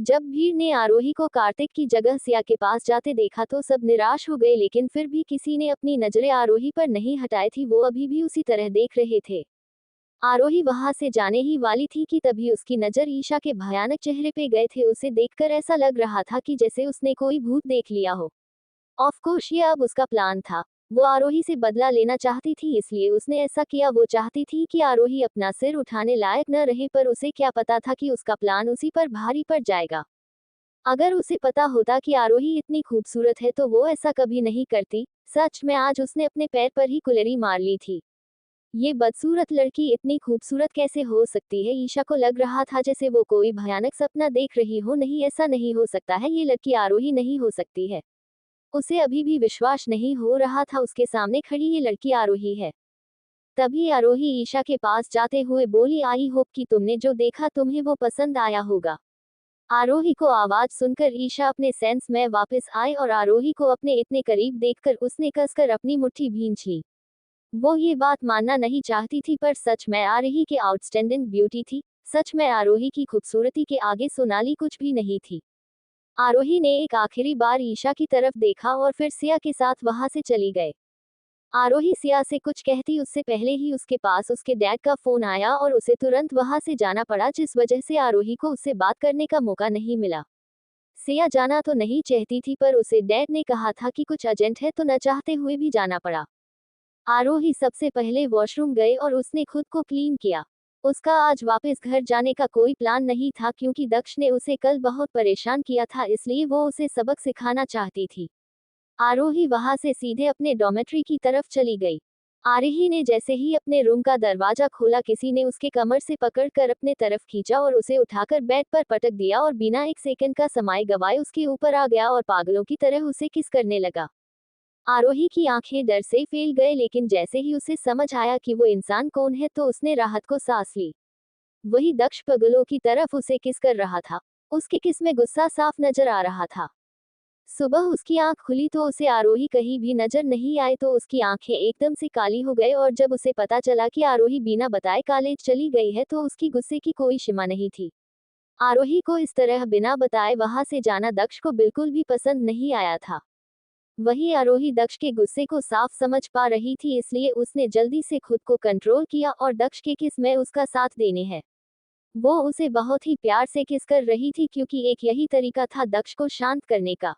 जब भीड़ ने आरोही को कार्तिक की जगह सिया के पास जाते देखा तो सब निराश हो गए, लेकिन फिर भी किसी ने अपनी नजरें आरोही पर नहीं हटाई थी। वो अभी भी उसी तरह देख रहे थे। आरोही वहां से जाने ही वाली थी कि तभी उसकी नजर ईशा के भयानक चेहरे पे गए थे। उसे देखकर ऐसा लग रहा था कि जैसे उसने कोई भूत देख लिया हो। ऑफ कोर्स ये अब उसका प्लान था। वो आरोही से बदला लेना चाहती थी, इसलिए उसने ऐसा किया। वो चाहती थी कि आरोही अपना सिर उठाने लायक न रहे, पर उसे क्या पता था कि उसका प्लान उसी पर भारी पड़ जाएगा। अगर उसे पता होता कि आरोही इतनी खूबसूरत है तो वो ऐसा कभी नहीं करती। सच में आज उसने अपने पैर पर ही कुल्हाड़ी मार ली थी। ये बदसूरत लड़की इतनी खूबसूरत कैसे हो सकती है? ईशा को लग रहा था जैसे वो कोई भयानक सपना देख रही हो। नहीं, ऐसा नहीं हो सकता है, ये लड़की आरोही नहीं हो सकती है। उसे अभी भी विश्वास नहीं हो रहा था उसके सामने खड़ी ये लड़की आरोही है। तभी आरोही ईशा के पास जाते हुए बोली, आई होप कि तुमने जो देखा तुम्हें वो पसंद आया होगा। आरोही को आवाज सुनकर ईशा अपने सेंस में वापस आई और आरोही को अपने इतने करीब देखकर उसने कसकर अपनी मुट्ठी भींच ली। वो ये बात मानना नहीं चाहती थी, पर सच में आरोही की आउटस्टैंडिंग ब्यूटी थी। सच में आरोही की खूबसूरती के आगे सोनाली कुछ भी नहीं थी। आरोही ने एक आखिरी बार ईशा की तरफ देखा और फिर सिया के साथ वहां से चली गए। आरोही सिया से कुछ कहती उससे पहले ही उसके पास उसके डैड का फोन आया और उसे तुरंत वहां से जाना पड़ा, जिस वजह से आरोही को उससे बात करने का मौका नहीं मिला। सिया जाना तो नहीं चाहती थी, पर उसे डैड ने कहा था कि कुछ अर्जेंट है तो न चाहते हुए भी जाना पड़ा। आरोही सबसे पहले वॉशरूम गए और उसने खुद को क्लीन किया। उसका आज वापस घर जाने का कोई प्लान नहीं था, क्योंकि दक्ष ने उसे कल बहुत परेशान किया था, इसलिए वो उसे सबक सिखाना चाहती थी। आरोही वहां से सीधे अपने डॉर्मेट्री की तरफ चली गई। आरोही ने जैसे ही अपने रूम का दरवाजा खोला, किसी ने उसके कमर से पकड़कर अपने तरफ खींचा और उसे उठाकर बेड पर पटक दिया और बिना एक सेकंड का समय गवाए उसके ऊपर आ गया और पागलों की तरह उसे किस करने लगा। आरोही की आंखें डर से फैल गए, लेकिन जैसे ही उसे समझ आया कि वो इंसान कौन है तो उसने राहत को सांस ली। वही दक्ष पगलों की तरफ उसे किस कर रहा था। उसके किस में गुस्सा साफ नजर आ रहा था। सुबह उसकी आंख खुली तो उसे आरोही कहीं भी नजर नहीं आए, तो उसकी आंखें एकदम से काली हो गए और जब उसे पता चला कि आरोही बिना बताए कॉलेज चली गई है तो उसकी गुस्से की कोई सीमा नहीं थी। आरोही को इस तरह बिना बताए वहां से जाना दक्ष को बिल्कुल भी पसंद नहीं आया था। वही आरोही दक्ष के गुस्से को साफ समझ पा रही थी, इसलिए उसने जल्दी से खुद को कंट्रोल किया और दक्ष के किस में उसका साथ देने है। वो उसे बहुत ही प्यार से किस कर रही थी, क्योंकि एक यही तरीका था दक्ष को शांत करने का।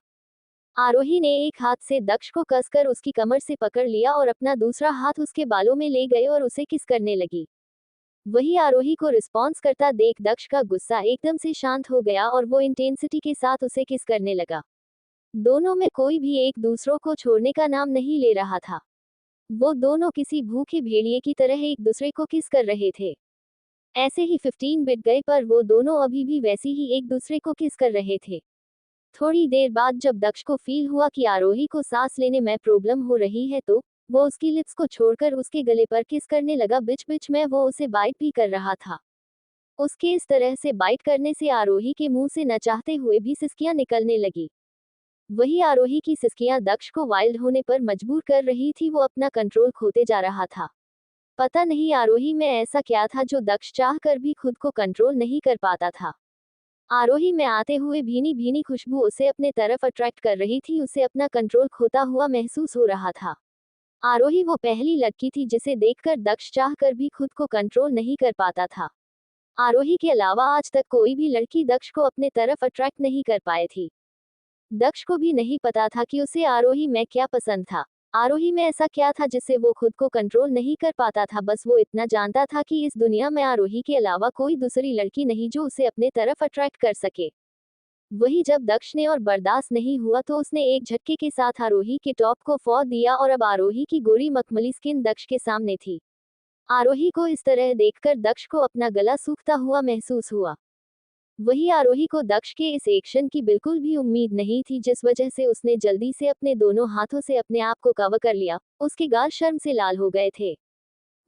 आरोही ने एक हाथ से दक्ष को कसकर उसकी कमर से पकड़ लिया और अपना दूसरा हाथ उसके बालों में ले गए और उसे किस करने लगी। वही आरोही को रिस्पॉन्स करता देख दक्ष का गुस्सा एकदम से शांत हो गया और वो इंटेंसिटी के साथ उसे किस करने लगा। दोनों में कोई भी एक दूसरों को छोड़ने का नाम नहीं ले रहा था। वो दोनों किसी भूखे भेड़िए की तरह एक दूसरे को किस कर रहे थे। ऐसे ही 15 बीत गए, पर वो दोनों अभी भी वैसे ही एक दूसरे को किस कर रहे थे। थोड़ी देर बाद जब दक्ष को फील हुआ कि आरोही को सांस लेने में प्रॉब्लम हो रही है तो वो उसकी लिप्स को छोड़कर उसके गले पर किस करने लगा। बीच बीच में वो उसे बाइट भी कर रहा था। उसके इस तरह से बाइट करने से आरोही के मुंह से न चाहते हुए भी सिसकियां निकलने लगी। वही आरोही की सिसकियां दक्ष को वाइल्ड होने पर मजबूर कर रही थी। वो अपना कंट्रोल खोते जा रहा था। पता नहीं आरोही में ऐसा क्या था जो दक्ष चाह कर भी खुद को कंट्रोल नहीं कर पाता था। आरोही में आते हुए भीनी भीनी खुशबू उसे अपने तरफ अट्रैक्ट कर रही थी। उसे अपना कंट्रोल खोता हुआ महसूस हो रहा था। आरोही वो पहली लड़की थी जिसे देखकर दक्ष चाह कर भी खुद को कंट्रोल नहीं कर पाता था। आरोही के अलावा आज तक कोई भी लड़की दक्ष को अपने तरफ अट्रैक्ट नहीं कर पाई थी। दक्ष को भी नहीं पता था कि उसे आरोही में क्या पसंद था। आरोही में ऐसा क्या था जिससे वो खुद को कंट्रोल नहीं कर पाता था। बस वो इतना जानता था कि इस दुनिया में आरोही के अलावा कोई दूसरी लड़की नहीं जो उसे अपने तरफ अट्रैक्ट कर सके। वही जब दक्ष ने और बर्दाश्त नहीं हुआ तो उसने एक झटके के साथ आरोही के टॉप को फोड़ दिया और अब आरोही की गोरी मखमली स्किन दक्ष के सामने थी। आरोही को इस तरह देखकर दक्ष को अपना गला सूखता हुआ महसूस हुआ। वही आरोही को दक्ष के इस एक्शन की बिल्कुल भी उम्मीद नहीं थी, जिस वजह से उसने जल्दी से अपने दोनों हाथों से अपने आप को कवर कर लिया। उसके गाल शर्म से लाल हो गए थे।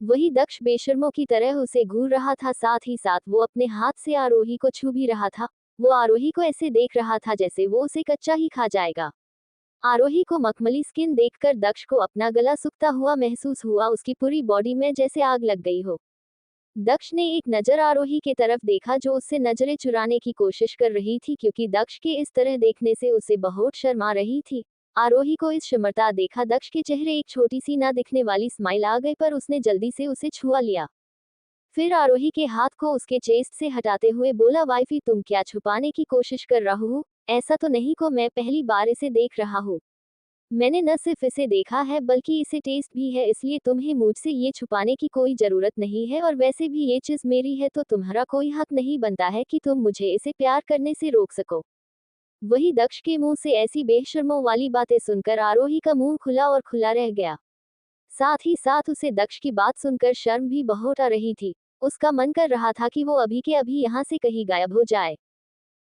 वही दक्ष बेशर्मों की तरह उसे घूर रहा था, साथ ही साथ वो अपने हाथ से आरोही को छू भी रहा था। वो आरोही को ऐसे देख रहा था जैसे वो उसे कच्चा ही खा जाएगा। आरोही को मखमली स्किन देखकर दक्ष को अपना गला सूखता हुआ महसूस हुआ। उसकी पूरी बॉडी में जैसे आग लग गई हो। दक्ष ने एक नजर आरोही की तरफ देखा जो उससे नजरें चुराने की कोशिश कर रही थी क्योंकि दक्ष के इस तरह देखने से उसे बहुत शर्म आ रही थी। आरोही को इस शिमरता देखा दक्ष के चेहरे एक छोटी सी ना दिखने वाली स्माइल आ गई पर उसने जल्दी से उसे छुआ लिया। फिर आरोही के हाथ को उसके चेस्ट से हटाते हुए बोला, वाइफी तुम क्या छुपाने की कोशिश कर रहा हो? ऐसा तो नहीं को मैं पहली बार इसे देख रहा हूँ। मैंने न सिर्फ इसे देखा है बल्कि इसे टेस्ट भी है, इसलिए तुम्हें मुझसे ये छुपाने की कोई जरूरत नहीं है और वैसे भी ये चीज मेरी है तो तुम्हारा कोई हक नहीं बनता है कि तुम मुझे इसे प्यार करने से रोक सको। वही दक्ष के मुंह से ऐसी बेशर्मों वाली बातें सुनकर आरोही का मुंह खुला और खुला रह गया। साथ ही साथ उसे दक्ष की बात सुनकर शर्म भी बहुत आ रही थी। उसका मन कर रहा था कि वो अभी के अभी यहाँ से कहीं गायब हो जाए।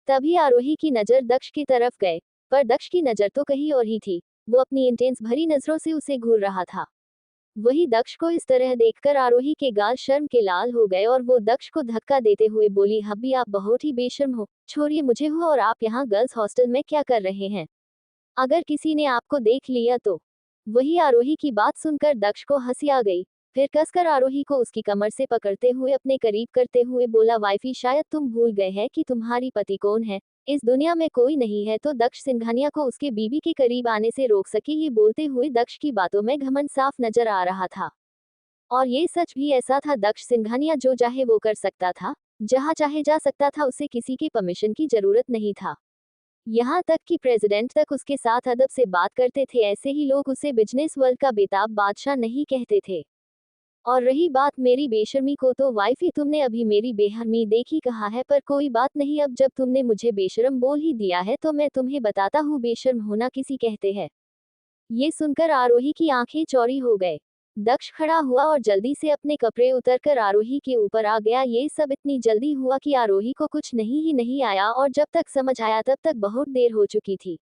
तभी आरोही की नजर दक्ष की तरफ गए, पर दक्ष की नजर तो कहीं और ही थी। वो अपनी इंटेंस भरी नजरों से उसे घूर रहा था। वही दक्ष को इस तरह देखकर आरोही के गाल शर्म के लाल हो गए और वो दक्ष को धक्का देते हुए बोली, हब्बी आप बहुत ही बेशर्म हो, छोड़िए मुझे हो और आप यहाँ गर्ल्स हॉस्टल में क्या कर रहे हैं? अगर किसी ने आपको देख लिया तो? वही आरोही की बात सुनकर दक्ष को हंसी आ गई। फिर कसकर आरोही को उसकी कमर से पकड़ते हुए अपने करीब करते हुए बोला, वाइफी शायद तुम भूल गए हैं कि तुम्हारी पति कौन है। इस दुनिया में कोई नहीं है तो दक्ष सिंघानिया को उसके बीबी के करीब आने से रोक सके। ये बोलते हुए दक्ष की बातों में घमंड साफ नजर आ रहा था। और ये सच भी ऐसा था, दक्ष सिंघानिया जो चाहे वो कर सकता था, जहाँ चाहे जा सकता था, उसे किसी की परमिशन की जरूरत नहीं था। यहाँ तक कि प्रेसिडेंट तक उसके साथ अदब से बात करते थे। ऐसे ही लोग उसे बिजनेस वर्ल्ड का बेताब बादशाह नहीं कहते थे। और रही बात मेरी बेशर्मी को, तो वाइफी तुमने अभी मेरी बेहरमी देखी कहा है, पर कोई बात नहीं, अब जब तुमने मुझे बेशर्म बोल ही दिया है तो मैं तुम्हें बताता हूँ बेशर्म होना किसी कहते हैं। ये सुनकर आरोही की आंखें चौड़ी हो गए। दक्ष खड़ा हुआ और जल्दी से अपने कपड़े उतरकर आरोही के ऊपर आ गया। ये सब इतनी जल्दी हुआ कि आरोही को कुछ नहीं आया और जब तक समझ आया तब तक बहुत देर हो चुकी थी।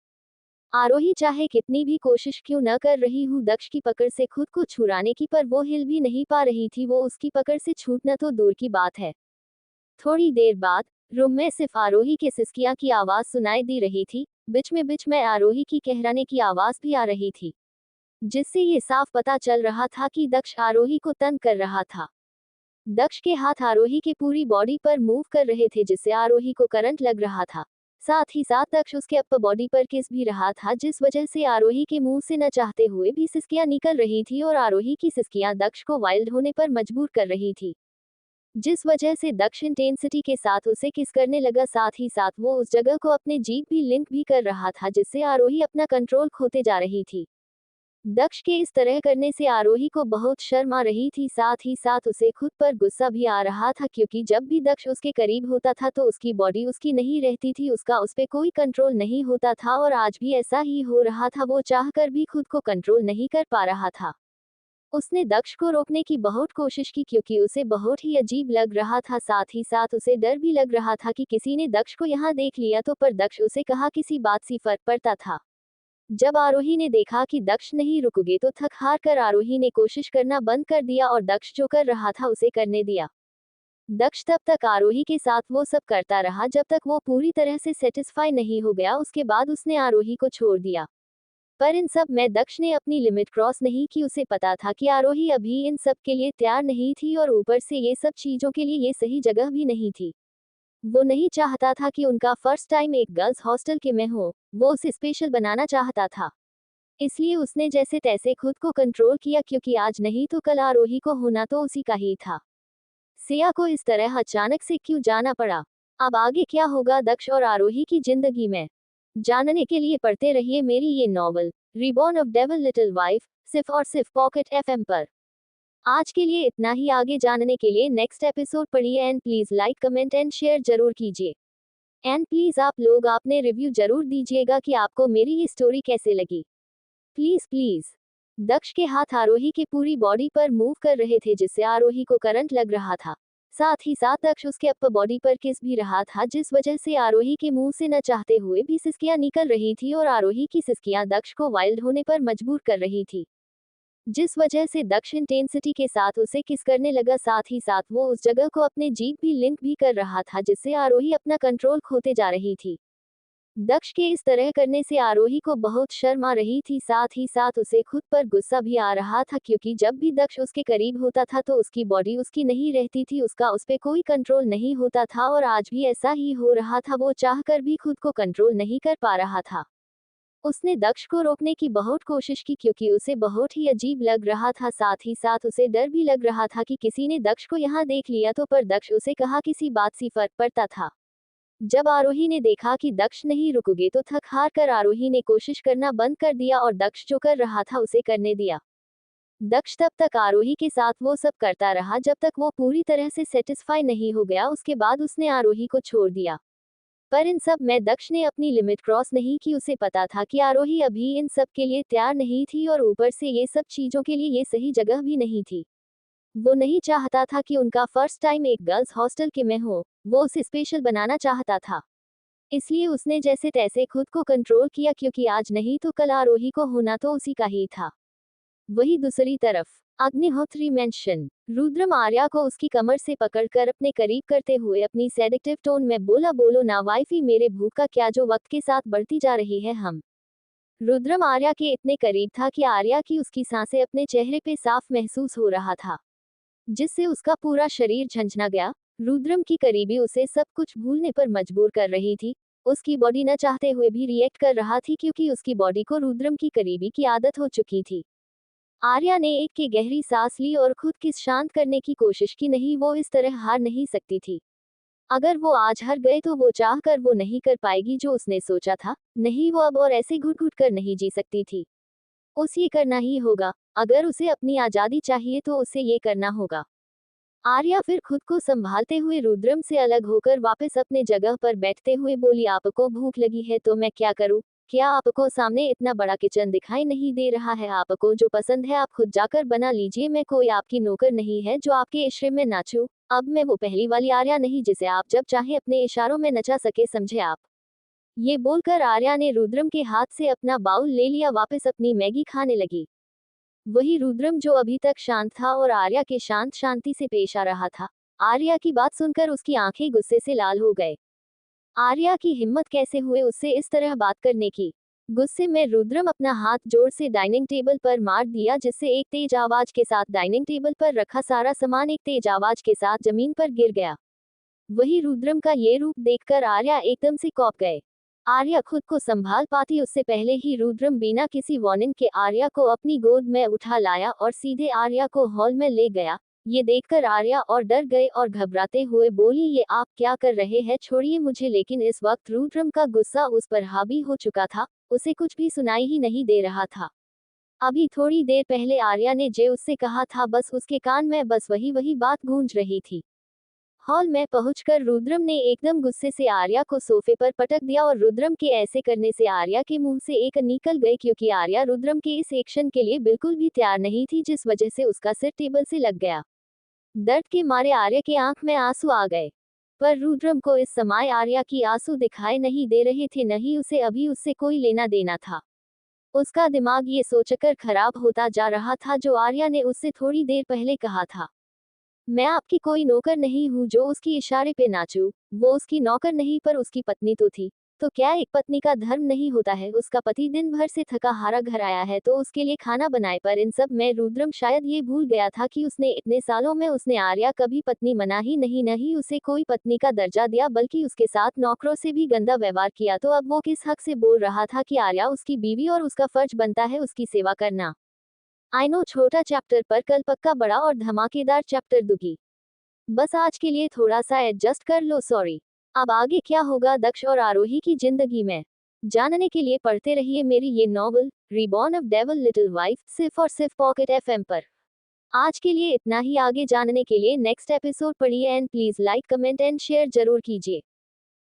आरोही चाहे कितनी भी कोशिश क्यों न कर रही हूँ दक्ष की पकड़ से खुद को छुड़ाने की, पर वो हिल भी नहीं पा रही थी। वो उसकी पकड़ से छूटना तो दूर की बात है। थोड़ी देर बाद रूम में सिर्फ आरोही के सिसकियां की आवाज सुनाई दे रही थी। बीच में आरोही की कहराने की आवाज भी आ रही थी, जिससे ये साफ पता चल रहा था कि दक्ष आरोही को तंग कर रहा था। दक्ष के हाथ आरोही के पूरी बॉडी पर मूव कर रहे थे जिससे आरोही को करंट लग रहा था। साथ ही साथ दक्ष उसके अपर बॉडी पर किस भी रहा था, जिस वजह से आरोही के मुंह से न चाहते हुए भी सिसकियां निकल रही थी और आरोही की सिसकियां दक्ष को वाइल्ड होने पर मजबूर कर रही थी, जिस वजह से दक्ष इंटेंसिटी के साथ उसे किस करने लगा। साथ ही साथ वो उस जगह को अपने जीभ भी लिंक भी कर रहा था, जिससे आरोही अपना कंट्रोल खोते जा रही थी। दक्ष के इस तरह करने से आरोही को बहुत शर्म आ रही थी। साथ ही साथ उसे खुद पर गुस्सा भी आ रहा था, क्योंकि जब भी दक्ष उसके करीब होता था तो उसकी बॉडी उसकी नहीं रहती थी, उसका उस पर कोई कंट्रोल नहीं होता था और आज भी ऐसा ही हो रहा था। वो चाहकर भी खुद को कंट्रोल नहीं कर पा रहा था। उसने दक्ष को रोकने की बहुत कोशिश की क्योंकि उसे बहुत ही अजीब लग रहा था। साथ ही साथ उसे डर भी लग रहा था कि किसी ने दक्ष को यहाँ देख लिया तो, पर दक्ष उसे कहा किसी बात से फर्क पड़ता था। जब आरोही ने देखा कि दक्ष नहीं रुकोगे तो थक हार कर आरोही ने कोशिश करना बंद कर दिया और दक्ष जो कर रहा था उसे करने दिया। दक्ष तब तक आरोही के साथ वो सब करता रहा जब तक वो पूरी तरह से सेटिस्फाई नहीं हो गया। उसके बाद उसने आरोही को छोड़ दिया। पर इन सब में दक्ष ने अपनी लिमिट क्रॉस नहीं की। उसे पता था कि आरोही अभी इन सब के लिए तैयार नहीं थी और ऊपर से ये सब चीजों के लिए ये सही जगह भी नहीं थी। वो नहीं चाहता था कि उनका फर्स्ट टाइम एक गर्ल्स हॉस्टल के में हो। वो उसे स्पेशल बनाना चाहता था, इसलिए उसने जैसे तैसे खुद को कंट्रोल किया, क्योंकि आज नहीं तो कल आरोही को होना तो उसी का ही था। सिया को इस तरह अचानक से क्यों जाना पड़ा? अब आगे क्या होगा दक्ष और आरोही की जिंदगी में, जानने के लिए पढ़ते रहिए मेरी ये novel reborn of devil little wife, सिर्फ और सिर्फ पॉकेट एफएम पर। आज के लिए इतना ही। आगे जानने के लिए नेक्स्ट एपिसोड पढ़िए and please like comment and share जरूर कीजिए। एंड प्लीज आप लोग अपने रिव्यू जरूर दीजिएगा कि आपको मेरी ये स्टोरी कैसे लगी। Please please. दक्ष के हाथ आरोही की पूरी बॉडी पर मूव कर रहे थे जिससे आरोही को करंट लग रहा था। साथ ही साथ दक्ष उसके अपर बॉडी पर किस भी रहा था, जिस वजह से आरोही के मुंह से न चाहते हुए भी सिसकियां निकल रही थी और आरोही की सिसकियां दक्ष को वाइल्ड होने पर मजबूर कर रही थी, जिस वजह से दक्ष इंटेंसिटी के साथ उसे किस करने लगा। साथ ही साथ वो उस जगह को अपने जीभ भी लिंक भी कर रहा था, जिससे आरोही अपना कंट्रोल खोते जा रही थी। दक्ष के इस तरह करने से आरोही को बहुत शर्म आ रही थी, साथ ही साथ उसे खुद पर गुस्सा भी आ रहा था, क्योंकि जब भी दक्ष उसके करीब होता था तो उसकी बॉडी उसकी नहीं रहती थी, उसका उस पे कोई कंट्रोल नहीं होता था और आज भी ऐसा ही हो रहा था। वो चाहकर भी खुद को कंट्रोल नहीं कर पा रहा था। उसने दक्ष को रोकने की बहुत कोशिश की, क्योंकि उसे बहुत ही अजीब लग रहा था, साथ ही साथ उसे डर भी लग रहा था कि किसी ने दक्ष को यहाँ देख लिया तो, पर दक्ष उसे कहा किसी बात से फर्क पड़ता था। जब आरोही ने देखा कि दक्ष नहीं रुकोगे तो थक हार कर आरोही ने कोशिश करना बंद कर दिया और दक्ष जो कर रहा था उसे करने दिया। दक्ष तब तक आरोही के साथ वो सब करता रहा जब तक वो पूरी तरह से सेटिस्फाई नहीं हो गया, उसके बाद उसने आरोही को छोड़ दिया। पर इन सब में दक्ष ने अपनी लिमिट क्रॉस नहीं की। उसे पता था कि आरोही अभी इन सब के लिए तैयार नहीं थी और ऊपर से ये सब चीजों के लिए ये सही जगह भी नहीं थी। वो नहीं चाहता था कि उनका फर्स्ट टाइम एक गर्ल्स हॉस्टल के में हो, वो उसे स्पेशल बनाना चाहता था। इसलिए उसने जैसे तैसे खुद को कंट्रोल किया, क्योंकि आज नहीं तो कल आरोही को होना तो उसी का ही था। वही दूसरी तरफ अग्निहोत्री मेंशन रुद्रम आर्या को उसकी कमर से पकड़कर अपने करीब करते हुए अपनी सेडेक्टिव टोन में बोला, बोलो ना वाइफी, मेरे भूख का क्या जो वक्त के साथ बढ़ती जा रही है। हम रुद्रम आर्या के इतने करीब था कि आर्या की उसकी सांसें अपने चेहरे पे साफ महसूस हो रहा था, जिससे उसका पूरा शरीर झंझना गया। रुद्रम की करीबी उसे सब कुछ भूलने पर मजबूर कर रही थी। उसकी बॉडी न चाहते हुए भी रिएक्ट कर रहा थी, क्योंकि उसकी बॉडी को रुद्रम की करीबी की आदत हो चुकी थी। आर्या ने एक की गहरी सांस ली और खुद की शांत करने की कोशिश की। नहीं, वो इस तरह हार नहीं सकती थी। अगर वो आज हार गए तो वो चाह कर वो नहीं कर पाएगी जो उसने सोचा था। नहीं, वो अब और ऐसे घुट घुट कर नहीं जी सकती थी। उसे ये करना ही होगा। अगर उसे अपनी आजादी चाहिए तो उसे ये करना होगा। आर्या फिर खुद को संभालते हुए रुद्रम से अलग होकर वापस अपने जगह पर बैठते हुए बोली, आपको भूख लगी है तो मैं क्या करूं? क्या आपको सामने इतना बड़ा किचन दिखाई नहीं दे रहा है? आपको जो पसंद है आप खुद जाकर बना लीजिए, मैं कोई आपकी नौकर नहीं है जो आपके इशारे में नाचूं। अब मैं वो पहली वाली आर्या नहीं जिसे आप जब चाहे अपने इशारों में नचा सके, समझे आप? ये बोलकर आर्या ने रुद्रम के हाथ से अपना बाउल ले लिया, वापस अपनी मैगी खाने लगी। वही रुद्रम जो अभी तक शांत था और आर्या के शांत शांति से पेश आ रहा था। आर्या की बात सुनकर उसकी आंखें गुस्से से लाल हो गए। आर्या की हिम्मत कैसे हुए उससे इस तरह बात करने की? गुस्से में रुद्रम अपना हाथ जोर से डाइनिंग टेबल पर मार दिया, जिससे एक तेज आवाज के साथ डाइनिंग टेबल पर रखा सारा सामान एक तेज आवाज के साथ जमीन पर गिर गया। वही रुद्रम का ये रूप देखकर आर्या एकदम से कौंप गए। आर्या खुद को संभाल पाती उससे पहले ही रुद्रम बिना किसी वार्निंग के आर्या को अपनी गोद में उठा लाया और सीधे आर्या को हॉल में ले गया। ये देखकर आर्या और डर गए और घबराते हुए बोली, ये आप क्या कर रहे हैं? छोड़िए मुझे। लेकिन इस वक्त रुद्रम का गुस्सा उस पर हावी हो चुका था, उसे कुछ भी सुनाई ही नहीं दे रहा था। अभी थोड़ी देर पहले आर्या ने जे उससे कहा था, बस उसके कान में बस वही वही बात गूंज रही थी। हॉल में पहुंचकर रुद्रम ने एकदम गुस्से से आर्या को सोफे पर पटक दिया और रुद्रम के ऐसे करने से आर्या के मुंह से एक निकल गई, क्योंकि आर्या रुद्रम के इस एक्शन के लिए बिल्कुल भी तैयार नहीं थी, जिस वजह से उसका सिर टेबल से लग गया। दर्द के मारे आर्या के आंख में आंसू आ गए, पर रुद्रम को इस समय आर्या की आंसू दिखाई नहीं दे रहे थे, नहीं उसे अभी उससे कोई लेना देना था। उसका दिमाग ये सोचकर खराब होता जा रहा था जो आर्या ने उससे थोड़ी देर पहले कहा था, मैं आपकी कोई नौकर नहीं हूँ जो उसकी इशारे पे नाचूं। वो उसकी नौकर नहीं पर उसकी पत्नी तो थी। तो क्या एक पत्नी का धर्म नहीं होता है? उसका पति दिन भर से थका हारा घर आया है तो उसके लिए खाना बनाए। पर इन सब में रुद्रम शायद ये भूल गया था कि उसने इतने सालों में उसने आर्या कभी पत्नी मना ही नहीं उसे कोई पत्नी का दर्जा दिया, बल्कि उसके साथ नौकरों से भी गंदा व्यवहार किया। तो अब वो किस हक से बोल रहा था कि आर्या उसकी बीवी और उसका फर्ज बनता है उसकी सेवा करना? आई नो, छोटा चैप्टर पर कल पक्का बड़ा और धमाकेदार चैप्टर दूंगी। बस आज के लिए थोड़ा सा एडजस्ट कर लो, सॉरी। अब आगे क्या होगा दक्ष और आरोही की जिंदगी में जानने के लिए पढ़ते रहिए मेरी ये novel reborn of devil little wife, सिर्फ और सिर्फ पॉकेट एफएम पर। आज के लिए इतना ही। आगे जानने के लिए नेक्स्ट एपिसोड पढ़िए and please like comment and share जरूर कीजिए।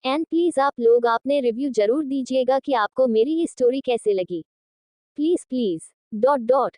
एंड प्लीज आप लोग आपने रिव्यू जरूर दीजिएगा कि आपको मेरी ये स्टोरी कैसे लगी। Please please dot dot